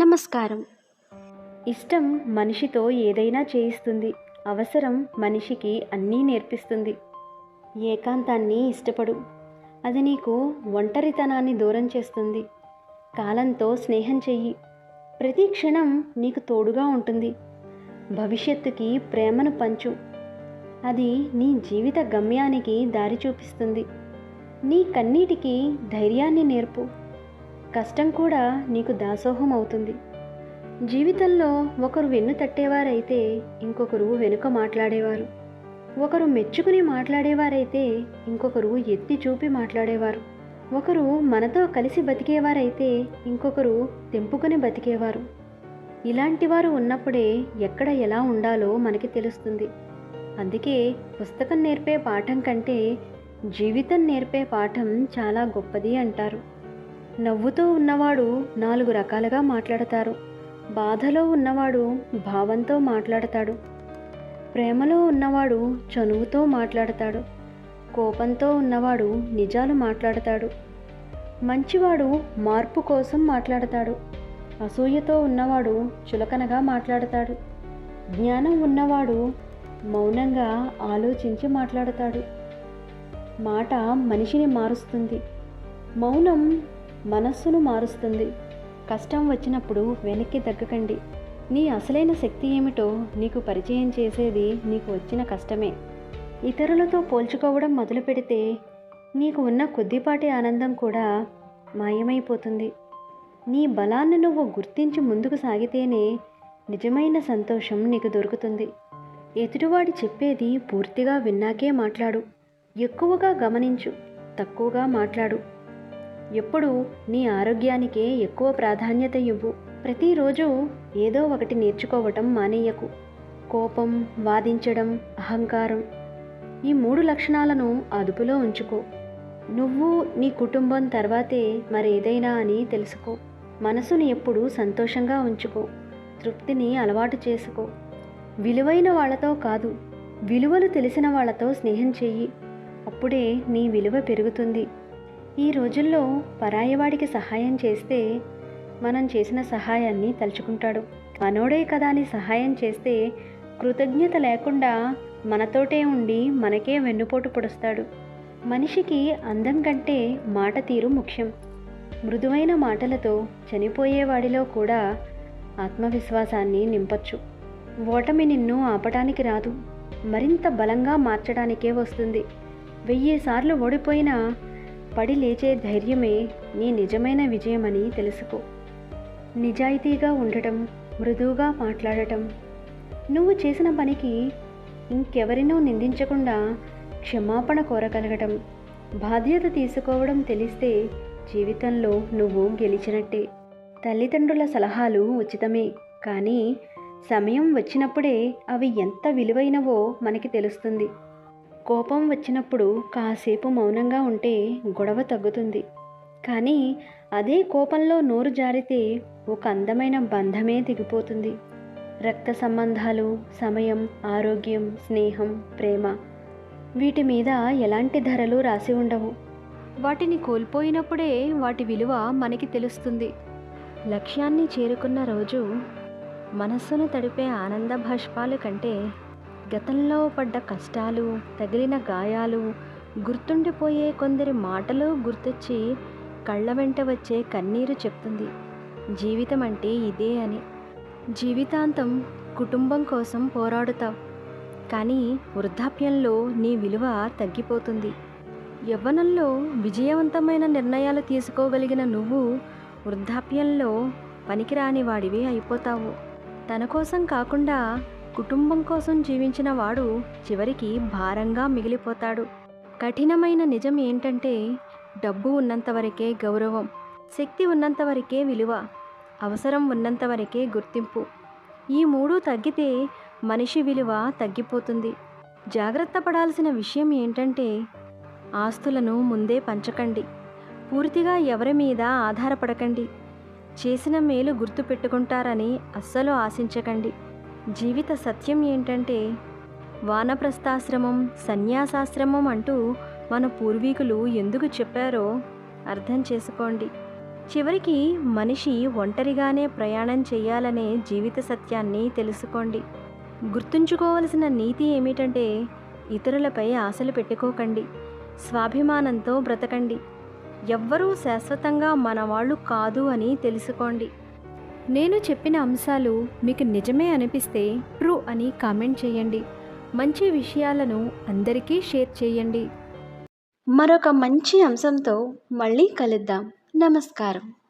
నమస్కారం. ఇష్టం మనిషితో ఏదైనా చేయిస్తుంది. అవసరం మనిషికి అన్నీ నేర్పిస్తుంది. ఏకాంతాన్ని ఇష్టపడు. అది నీకు ఒంటరితనాన్ని దూరం చేస్తుంది. కాలంతో స్నేహం చెయ్యి. ప్రతి క్షణం నీకు తోడుగా ఉంటుంది. భవిష్యత్తుకి ప్రేమను పంచు. అది నీ జీవిత గమ్యానికి దారి చూపిస్తుంది. నీ కన్నీటికి ధైర్యాన్ని నేర్పు. కష్టం కూడా నీకు దాసోహం అవుతుంది. జీవితంలో ఒకరు వెన్ను తట్టేవారైతే ఇంకొకరు వెనుక మాట్లాడేవారు. ఒకరు మెచ్చుకుని మాట్లాడేవారైతే ఇంకొకరు ఎత్తి చూపి మాట్లాడేవారు. ఒకరు మనతో కలిసి బతికేవారైతే ఇంకొకరు తెంపుకొని బతికేవారు. ఇలాంటి వారు ఉన్నప్పుడే ఎక్కడ ఎలా ఉండాలో మనకి తెలుస్తుంది. అందుకే పుస్తకం నేర్పే పాఠం కంటే జీవితం నేర్పే పాఠం చాలా గొప్పది అంటారు. నవ్వుతూ ఉన్నవాడు 4 రకాలుగా మాట్లాడతారు. బాధలో ఉన్నవాడు భావంతో మాట్లాడతాడు. ప్రేమలో ఉన్నవాడు చనువుతో మాట్లాడతాడు. కోపంతో ఉన్నవాడు నిజాలు మాట్లాడతాడు. మంచివాడు మార్పు కోసం మాట్లాడతాడు. అసూయతో ఉన్నవాడు చులకనగా మాట్లాడతాడు. జ్ఞానం ఉన్నవాడు మౌనంగా ఆలోచించి మాట్లాడతాడు. మాట మనిషిని మారుస్తుంది. మౌనం మనస్సును మారుస్తుంది. కష్టం వచ్చినప్పుడు వెనక్కి తగ్గకండి. నీ అసలైన శక్తి ఏమిటో నీకు పరిచయం చేసేది నీకు వచ్చిన కష్టమే. ఇతరులతో పోల్చుకోవడం మొదలు పెడితే నీకు ఉన్న కొద్దిపాటి ఆనందం కూడా మాయమైపోతుంది. నీ బలాన్ని నువ్వు గుర్తించి ముందుకు సాగితేనే నిజమైన సంతోషం నీకు దొరుకుతుంది. ఎదుటివాడి చెప్పేది పూర్తిగా విన్నాకే మాట్లాడు. ఎక్కువగా గమనించు, తక్కువగా మాట్లాడు. ఎప్పుడు నీ ఆరోగ్యానికే ఎక్కువ ప్రాధాన్యత ఇవ్వు. ప్రతిరోజు ఏదో ఒకటి నేర్చుకోవటం మానేయకు. కోపం, వాదించడం, అహంకారం, ఈ 3 లక్షణాలను అదుపులో ఉంచుకో. నువ్వు నీ కుటుంబం తర్వాతే మరేదైనా అని తెలుసుకో. మనసుని ఎప్పుడూ సంతోషంగా ఉంచుకో. తృప్తిని అలవాటు చేసుకో. విలువైన వాళ్ళతో కాదు, విలువలు తెలిసిన వాళ్ళతో స్నేహం చెయ్యి. అప్పుడే నీ విలువ పెరుగుతుంది. ఈ రోజుల్లో పరాయివాడికి సహాయం చేస్తే మనం చేసిన సహాయాన్ని తలుచుకుంటాడు. మనోడే కదా అని సహాయం చేస్తే కృతజ్ఞత లేకుండా మనతోటే ఉండి మనకే వెన్నుపోటు పొడుస్తాడు. మనిషికి అందం కంటే మాట తీరు ముఖ్యం. మృదువైన మాటలతో చనిపోయేవాడిలో కూడా ఆత్మవిశ్వాసాన్ని నింపొచ్చు. ఓటమి నిన్ను ఆపటానికి రాదు, మరింత బలంగా మార్చడానికే వస్తుంది. 1000 సార్లు ఓడిపోయినా పడి లేచే ధైర్యమే నీ నిజమైన విజయమని తెలుసుకో. నిజాయితీగా ఉండటం, మృదువుగా మాట్లాడటం, నువ్వు చేసిన పనికి ఇంకెవరినో నిందించకుండా క్షమాపణ కోరగలగటం, బాధ్యత తీసుకోవడం తెలిస్తే జీవితంలో నువ్వు గెలిచినట్టే. తల్లిదండ్రుల సలహాలు ఉచితమే, కానీ సమయం వచ్చినప్పుడే అవి ఎంత విలువైనవో మనకి తెలుస్తుంది. కోపం వచ్చినప్పుడు కాసేపు మౌనంగా ఉంటే గొడవ తగ్గుతుంది. కానీ అదే కోపంలో నోరు జారితే ఒక అందమైన బంధమే తెగిపోతుంది. రక్త సంబంధాలు, సమయం, ఆరోగ్యం, స్నేహం, ప్రేమ, వీటి మీద ఎలాంటి ధరలు రాసి ఉండవు. వాటిని కోల్పోయినప్పుడే వాటి విలువ మనకి తెలుస్తుంది. లక్ష్యాన్ని చేరుకున్న రోజు మనస్సును తడిపే ఆనంద బాష్పాలు కంటే గతంలో పడ్డ కష్టాలు, తగిలిన గాయాలు, గుర్తుండిపోయే కొందరి మాటలు గుర్తొచ్చి కళ్ళ వెంట వచ్చే కన్నీరు చెప్తుంది జీవితం అంటే ఇదే అని. జీవితాంతం కుటుంబం కోసం పోరాడుతావు, కానీ వృద్ధాప్యంలో నీ విలువ తగ్గిపోతుంది. యవ్వనంలో విజయవంతమైన నిర్ణయాలు తీసుకోగలిగిన నువ్వు వృద్ధాప్యంలో పనికిరాని వాడివి అయిపోతావు. తన కోసం కాకుండా కుటుంబం కోసం జీవించిన వాడు చివరికి భారంగా మిగిలిపోతాడు. కఠినమైన నిజం ఏంటంటే డబ్బు ఉన్నంతవరకే గౌరవం, శక్తి ఉన్నంతవరకే విలువ, అవసరం ఉన్నంతవరకే గుర్తింపు. ఈ 3 తగ్గితే మనిషి విలువ తగ్గిపోతుంది. జాగ్రత్త పడాల్సిన విషయం ఏంటంటే ఆస్తులను ముందే పంచకండి. పూర్తిగా ఎవరి మీద ఆధారపడకండి. చేసిన మేలు గుర్తు పెట్టుకుంటారని అస్సలు ఆశించకండి. జీవిత సత్యం ఏంటంటే వానప్రస్థాశ్రమం, సన్యాసాశ్రమం అంటూ మన పూర్వీకులు ఎందుకు చెప్పారో అర్థం చేసుకోండి. చివరికి మనిషి ఒంటరిగానే ప్రయాణం చేయాలనే జీవిత సత్యాన్ని తెలుసుకోండి. గుర్తుంచుకోవలసిన నీతి ఏమిటంటే, ఇతరులపై ఆశలు పెట్టుకోకండి, స్వాభిమానంతో బ్రతకండి. ఎవ్వరూ శాశ్వతంగా మనవాళ్ళు కాదు అని తెలుసుకోండి. నేను చెప్పిన అంశాలు మీకు నిజమే అనిపిస్తే ట్రూ అని కామెంట్ చేయండి. మంచి విషయాలను అందరికీ షేర్ చేయండి. మరొక మంచి అంశంతో మళ్ళీ కలుద్దాం. నమస్కారం.